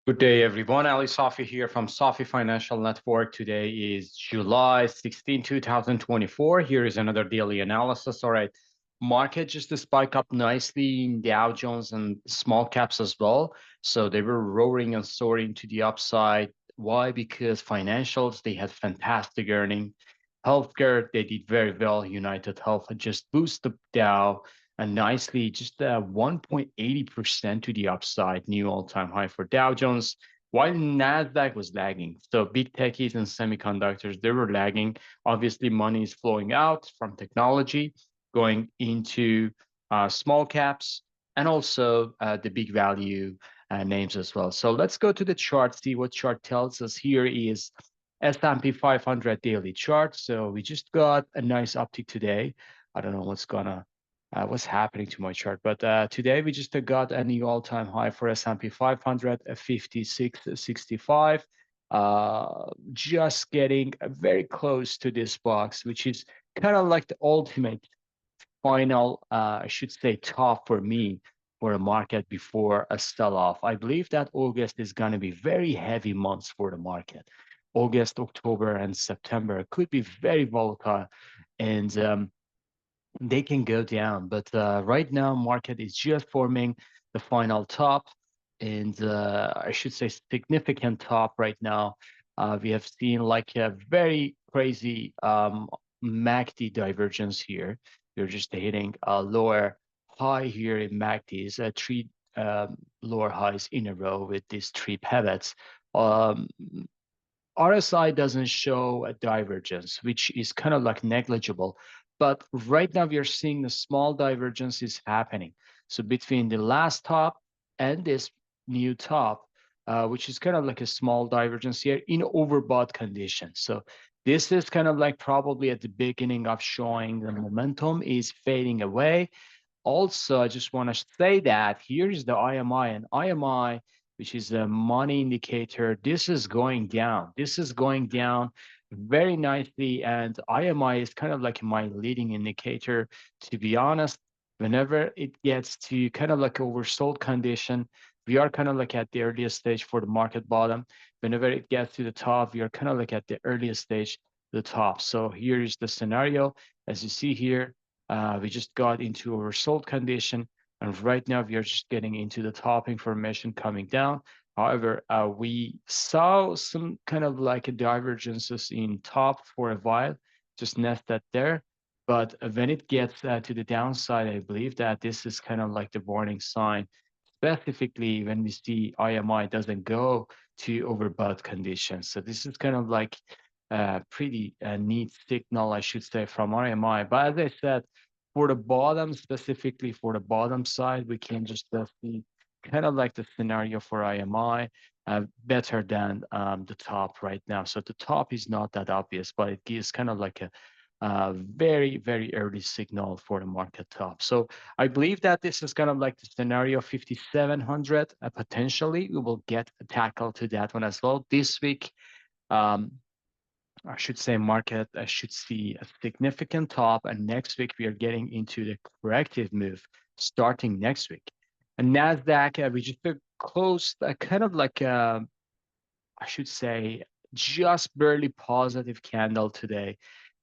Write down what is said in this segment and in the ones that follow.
Good day, everyone. Ali Safi here from Safi Financial Network. Today is July 16, 2024. Here is another daily analysis. All right. Market just to spike up nicely in Dow Jones and small caps as well. So they were roaring and soaring to the upside. Why? Because financials, they had fantastic earning. Healthcare, they did very well. United Health had just boosted Dow and nicely just 1.80% to the upside, new all-time high for Dow Jones, while Nasdaq was lagging. So big techies and semiconductors, they were lagging. Obviously, money is flowing out from technology, going into small caps, and also the big value names as well. So let's go to the chart, see what chart tells us. Here is S&P 500 daily chart. So we just got a nice uptick today. I don't know what's happening to my chart, but today we just got a new all-time high for S&P 500 at 56.65. Just getting very close to this box, which is kind of like the ultimate final, I should say, top for me for a market before a sell-off. I believe that August is going to be very heavy months for the market. August, October, and September could be very volatile, and they can go down. But right now, market is just forming the final top, and I should say significant top right now. We have seen like a very crazy MACD divergence here. We're just hitting a lower high here in MACDs, three lower highs in a row with these three pivots. Um, RSI doesn't show a divergence, which is kind of like negligible. But right now we are seeing the small divergences happening. So between the last top and this new top, which is kind of like a small divergence here in overbought conditions. So this is kind of like probably at the beginning of showing the momentum is fading away. Also, I just want to say that here is the IMI, and IMI, which is a money indicator, this is going down. This is going down very nicely, and IMI is kind of like my leading indicator. To be honest, whenever it gets to kind of like oversold condition, we are kind of like at the earliest stage for the market bottom. Whenever it gets to the top, we are kind of like at the earliest stage, the top. So here is the scenario. As you see here, we just got into a oversold condition, and right now we are just getting into the top information coming down. However, we saw some kind of like a divergences in top for a while, just nested there. But when it gets to the downside, I believe that this is kind of like the warning sign, specifically when we see IMI doesn't go to overbought conditions. So this is kind of like pretty neat signal, I should say, from RMI. But as I said, for the bottom, specifically for the bottom side, we can just see kind of like the scenario for IMI better than the top right now. So the top is not that obvious, but it gives kind of like a very, very early signal for the market top. So I believe that this is kind of like the scenario 5,700. Potentially, we will get a tackle to that one as well this week. I should say market should see a significant top, and next week we are getting into the corrective move starting next week. And Nasdaq, we just closed kind of like I should say just barely positive candle today,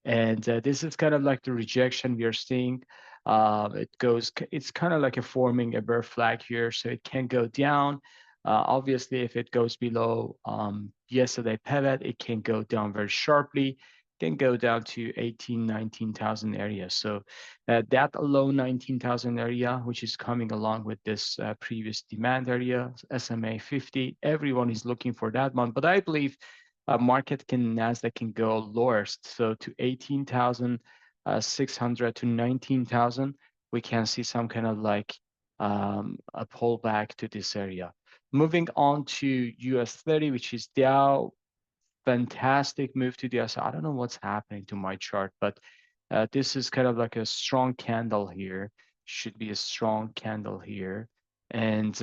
and this is kind of like the rejection we are seeing. It's kind of like a forming a bear flag here, so it can go down. Obviously, if it goes below yesterday pivot, it can go down very sharply, can go down to 18, 19,000 area. So that alone 19,000 area, which is coming along with this previous demand area, SMA 50, everyone is looking for that one. But I believe market Nasdaq can go lower, so to 18,600 to 19,000, we can see some kind of like a pullback to this area. Moving on to US 30, which is Dow, fantastic move to the US. I don't know what's happening to my chart, but this is kind of like a strong candle here. Should be a strong candle here. And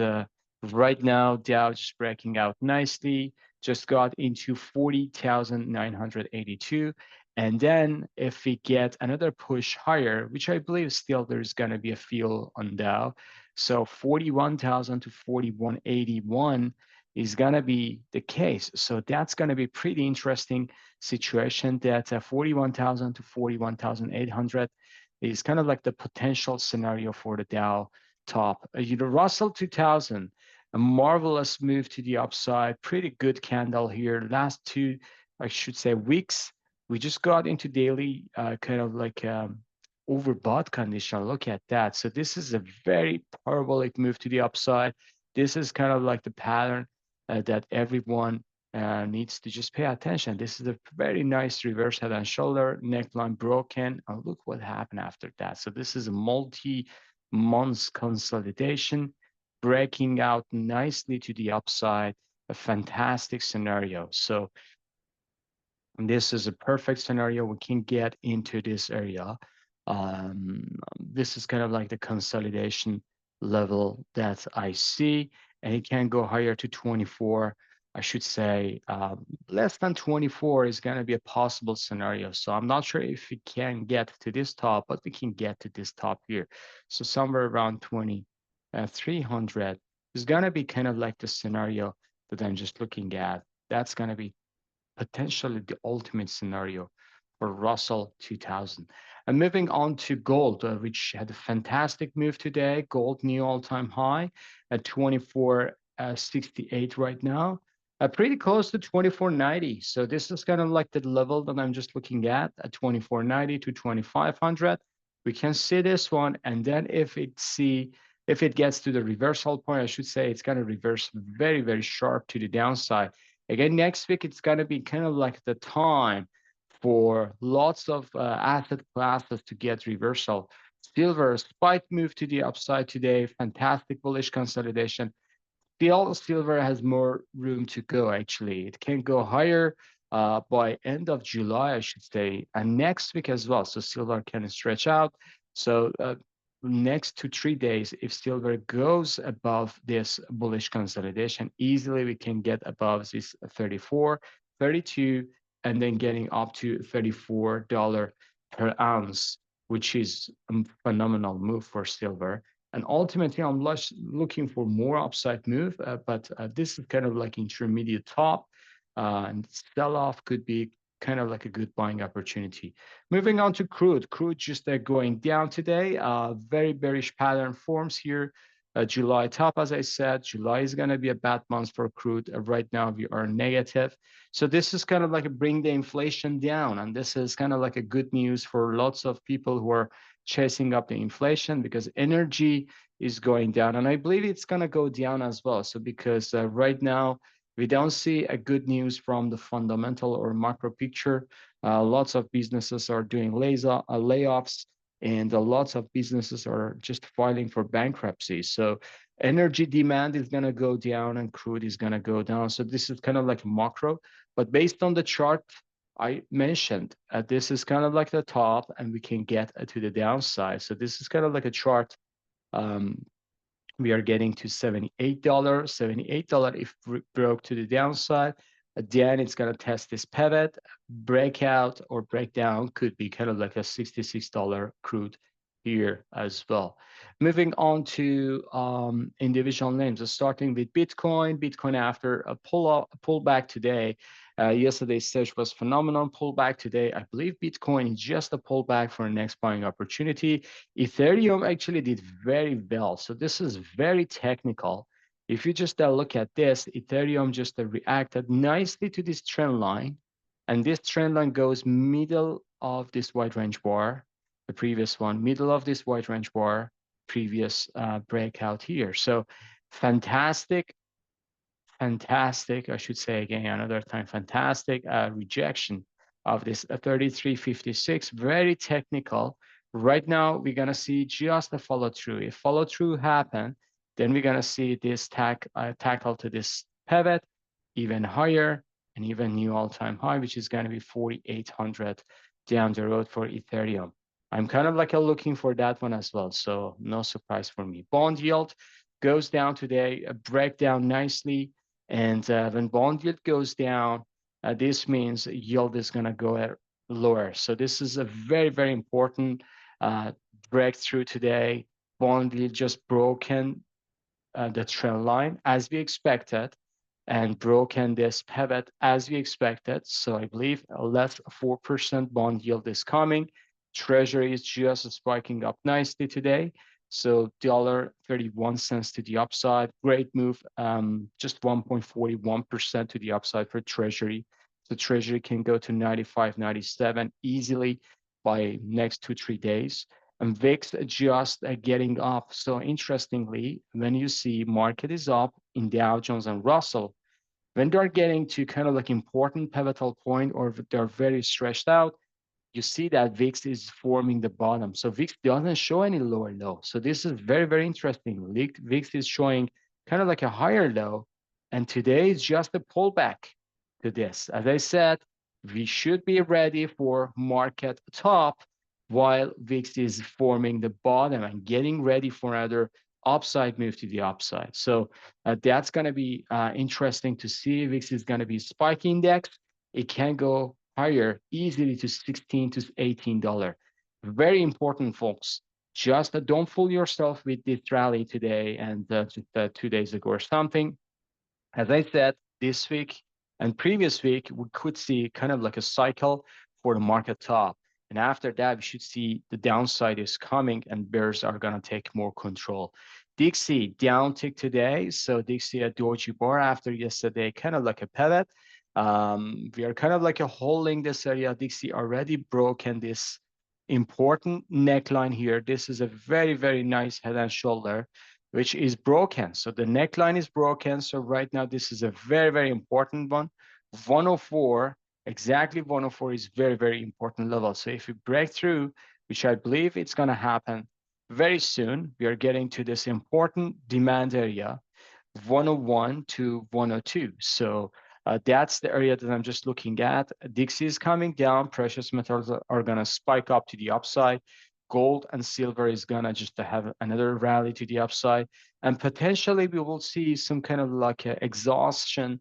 right now, Dow just breaking out nicely, just got into 40,982. And then if we get another push higher, which I believe still there's going to be a feel on Dow. So 41,000 to 4181 is going to be the case. So that's going to be pretty interesting situation that 41,000 to 41,800 is kind of like the potential scenario for the Dow top. Russell 2000, a marvelous move to the upside, pretty good candle here. Last two, I should say, weeks, we just got into daily kind of like overbought condition. Look at that. So this is a very parabolic move to the upside. This is kind of like the pattern that everyone needs to just pay attention. This is a very nice reverse head and shoulder, neckline broken, and look what happened after that. So this is a multi-month consolidation, breaking out nicely to the upside, a fantastic scenario. So this is a perfect scenario. We can get into this area. This is kind of like the consolidation level that I see, and it can go higher to 24. I should say less than 24 is going to be a possible scenario. So I'm not sure if we can get to this top, but we can get to this top here. So somewhere around 300 is going to be kind of like the scenario that I'm just looking at. That's going to be potentially the ultimate scenario for Russell 2000. And moving on to gold, which had a fantastic move today. Gold new all-time high at 24.68 right now, pretty close to 24.90. So this is kind of like the level that I'm just looking at 24.90 to 2500. We can see this one, and then if it gets to the reversal point, I should say it's going to reverse very, very sharp to the downside. Again, next week, it's going to be kind of like the time for lots of asset classes to get reversal. Silver, spike move to the upside today, fantastic bullish consolidation. Still, silver has more room to go, actually. It can go higher by end of July, I should say, and next week as well. So silver can stretch out. So next to 3 days, if silver goes above this bullish consolidation, easily we can get above this 34, 32, and then getting up to $34 per ounce, which is a phenomenal move for silver. And ultimately, I'm looking for more upside move, but this is kind of like intermediate top, and sell-off could be kind of like a good buying opportunity. Moving on to crude. Crude just going down today. Very bearish pattern forms here. July top, as I said, July is going to be a bad month for crude. Right now, we are negative. So this is kind of like a bring the inflation down. And this is kind of like a good news for lots of people who are chasing up the inflation because energy is going down. And I believe it's going to go down as well. So because right now, we don't see a good news from the fundamental or macro picture. Lots of businesses are doing layoffs, and lots of businesses are just filing for bankruptcy. So energy demand is going to go down and crude is going to go down. So this is kind of like macro, but based on the chart I mentioned, this is kind of like the top and we can get to the downside. So this is kind of like a chart. We are getting to $78. $78 if broke to the downside, then it's going to test this pivot. Breakout or breakdown could be kind of like a $66 crude here as well. Moving on to individual names, starting with Bitcoin. Bitcoin after a pullback today. Yesterday's stage was phenomenal pullback today. I believe Bitcoin is just a pullback for a next buying opportunity. Ethereum actually did very well. So this is very technical. If you just look at this, Ethereum just reacted nicely to this trend line. And this trend line goes middle of this wide range bar, the previous one, middle of this wide range bar, previous breakout here. So fantastic, I should say again another time, fantastic rejection of this 3356, very technical. Right now, we're going to see just a follow through. If follow through happen, then we're going to see this tackle to this pivot even higher and even new all-time high, which is going to be 4,800 down the road for Ethereum. I'm kind of like looking for that one as well. So no surprise for me. Bond yield goes down today, break down nicely. And when bond yield goes down, this means yield is going to go lower. So this is a very, very important breakthrough today. Bond yield just broken the trend line as we expected. and broken this pivot as we expected. So I believe a less 4% bond yield is coming. Treasury is just spiking up nicely today. So $1.31 to the upside. Great move. Just 1.41% to the upside for Treasury. So Treasury can go to 95, 97 easily by next 2-3 days. And VIX just getting up. So interestingly, when you see market is up in Dow Jones and Russell, when they're getting to kind of like important pivotal point or they're very stretched out, you see that VIX is forming the bottom. So VIX doesn't show any lower low. So this is very, very interesting. VIX is showing kind of like a higher low. And today is just a pullback to this. As I said, we should be ready for market top while VIX is forming the bottom and getting ready for another upside move to the upside. So that's going to be interesting to see. VIX is going to be spike index. It can go higher easily to $16 to $18. Very important, folks. Just don't fool yourself with this rally today and just 2 days ago or something. As I said, this week and previous week, we could see kind of like a cycle for the market top. And after that, we should see the downside is coming and bears are going to take more control. Dixie down tick today. So Dixie at Doji Bar after yesterday, kind of like a pivot. We are kind of like a holding this area. Dixie already broken this important neckline here. This is a very, very nice head and shoulder, which is broken. So the neckline is broken. So right now, this is a very, very important one. 104, exactly 104 is very, very important level. So if we break through, which I believe it's going to happen very soon, we are getting to this important demand area, 101 to 102. So that's the area that I'm just looking at. Dixie is coming down. Precious metals are going to spike up to the upside. Gold and silver is going to just have another rally to the upside. And potentially we will see some kind of like an exhaustion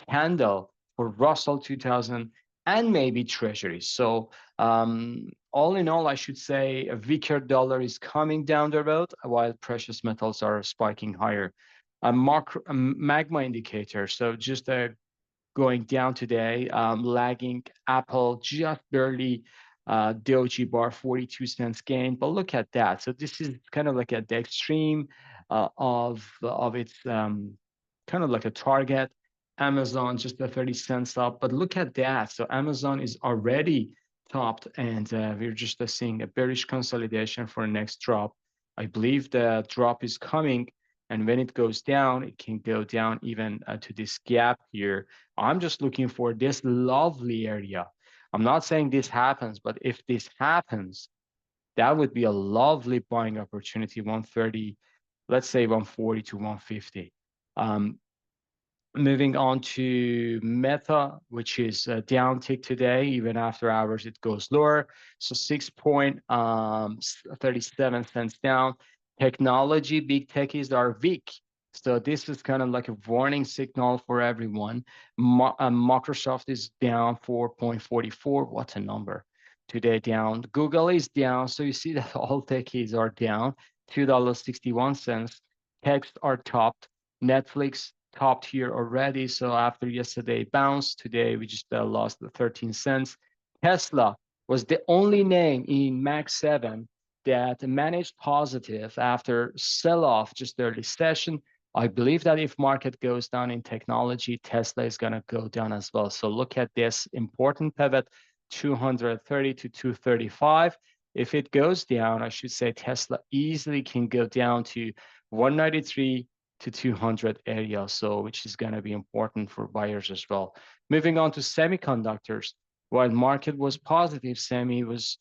candle for Russell 2000 and maybe treasuries. So all in all, I should say a weaker dollar is coming down the road while precious metals are spiking higher. A magma indicator. So just going down today, lagging Apple just barely doji bar 42 cents gain, but look at that. So this is kind of like at the extreme of its kind of like a target. Amazon just a 30 cents up, but look at that. So Amazon is already topped, and we're just seeing a bearish consolidation for next drop. I believe the drop is coming, and when it goes down, it can go down even to this gap here. I'm just looking for this lovely area. I'm not saying this happens, but if this happens, that would be a lovely buying opportunity, 130, let's say 140 to 150. Moving on to Meta, which is a down tick today. Even after hours, it goes lower. So 6.37 cents down. Technology, big techies are weak. So this is kind of like a warning signal for everyone. Microsoft is down 4.44. What a number. Today down. Google is down. So you see that all techies are down. $2.61. Techs are topped. Netflix topped here already. So after yesterday bounce, today we just lost the 13 cents. Tesla was the only name in Mag 7 that managed positive after sell-off just early session. I believe that if market goes down in technology, Tesla is going to go down as well. So look at this important pivot, 230 to 235. If it goes down, I should say Tesla easily can go down to 193 to 200 area, so which is going to be important for buyers as well. Moving on to semiconductors, while market was positive, semi was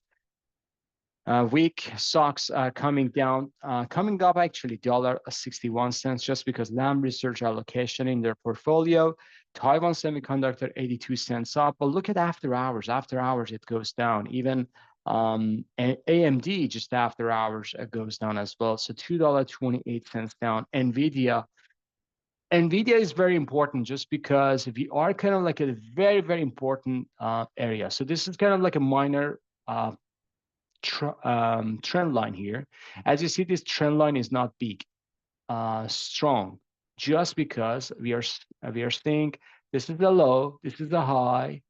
weak. Stocks coming down, coming up actually $1.61 just because Lam Research allocation in their portfolio. Taiwan Semiconductor 82 cents up, but look at after hours. After hours it goes down. Even AMD just after hours goes down as well. So $2.28 down. Nvidia is very important just because we are kind of like a very, very important area. So this is kind of like a minor trend line here. As you see, this trend line is not big, strong, just because we are seeing this is a low, this is a high,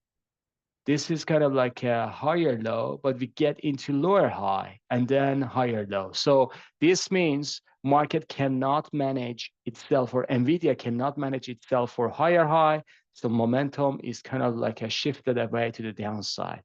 this is kind of like a higher low, but we get into lower high and then higher low. So this means market cannot manage itself, or Nvidia cannot manage itself for higher high. So momentum is kind of like a shifted away to the downside.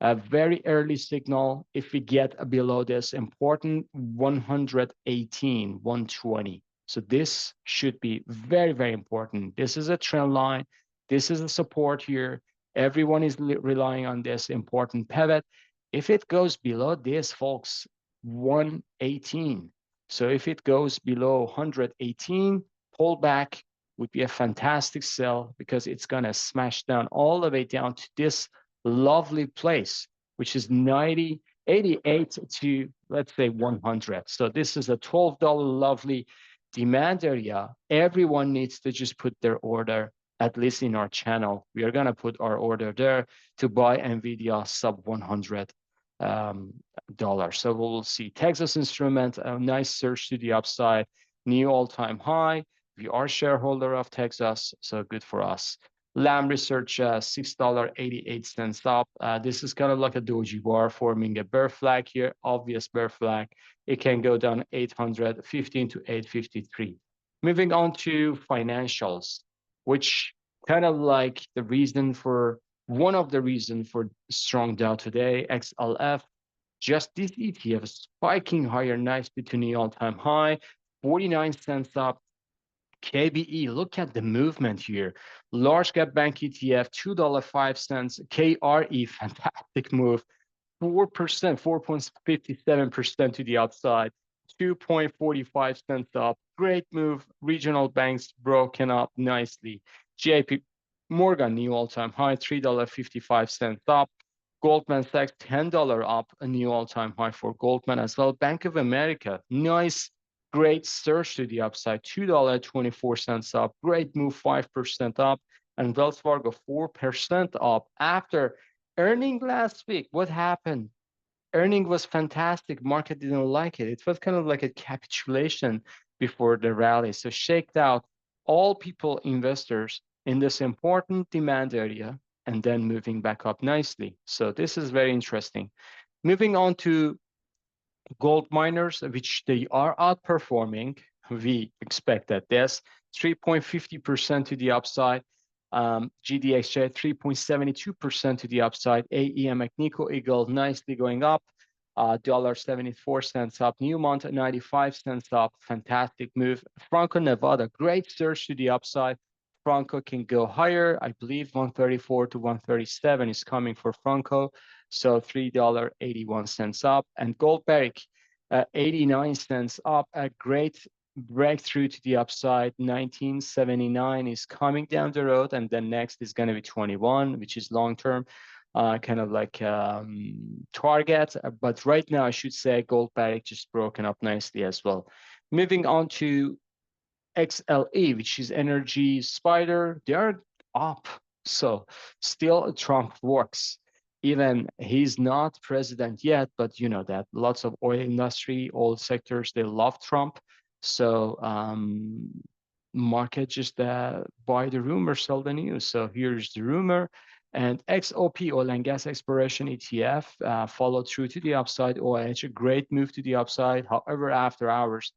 A very early signal, if we get below this important 118, 120. So this should be very, very important. This is a trend line. This is a support here. Everyone is relying on this important pivot. If it goes below this, folks, 118. So if it goes below 118, pullback would be a fantastic sell, because it's going to smash down all the way down to this lovely place, which is 90, 88 to, let's say, 100. So this is a $12 lovely demand area. Everyone needs to just put their order, at least in our channel. We are going to put our order there to buy Nvidia sub $100. So we'll see Texas Instrument, a nice surge to the upside, new all-time high. We are shareholder of Texas, so good for us. Lam Research, $6.88 up. This is kind of like a doji bar forming a bear flag here, obvious bear flag. It can go down 815 to 853. Moving on to financials, which kind of like the reason for, one of the reasons for strong Dow today, XLF, just this ETF spiking higher nicely to new all-time high, 49 cents up. KBE, look at the movement here. Large cap bank ETF, $2.05. KRE, fantastic move. 4%, 4.57% to the upside, 2.45 cents up. Great move. Regional banks broken up nicely. JP Morgan, new all-time high, $3.55 up. Goldman Sachs, $10 up, a new all-time high for Goldman as well. Bank of America, nice, great surge to the upside, $2.24 up. Great move, 5% up. And Wells Fargo, 4% up after earning last week. What happened? Earning was fantastic. Market didn't like it. It was kind of like a capitulation before the rally. So shaked out all people, investors in this important demand area, and then moving back up nicely. So this is very interesting. Moving on to gold miners, which they are outperforming. We expected this, 3.50% to the upside. GDXJ 3.72% to the upside. AEM Agnico Eagle nicely going up, $1.74 up. Newmont 95 cents up, fantastic move. Franco Nevada, great surge to the upside. Franco can go higher. I believe 134 to 137 is coming for Franco. So $3.81 up. And Gold Barrick, 89 cents up, a great breakthrough to the upside. 1979 is coming down the road, and then next is going to be 21, which is long-term, kind of like target. But right now, I should say Gold Barrick just broken up nicely as well. Moving on to XLE, which is Energy Spider, they're up. So still Trump works. Even he's not president yet, but you know that lots of oil industry, all sectors, they love Trump. So market just buy the rumor, sell the news. So here's the rumor. And XOP, oil and gas exploration ETF, followed through to the upside. OIH, a great move to the upside. However, after hours,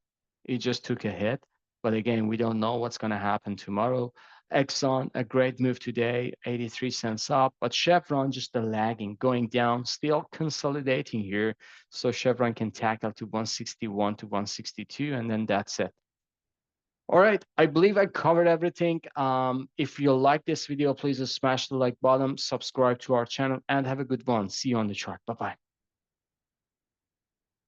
it just took a hit. But again, we don't know what's going to happen tomorrow. Exxon, a great move today, 83 cents up. But Chevron just lagging, going down, still consolidating here. So Chevron can tackle to 161 to 162, and then that's it. All right, I believe I covered everything. If you like this video, please smash the like button, subscribe to our channel, and have a good one. See you on the chart. Bye-bye.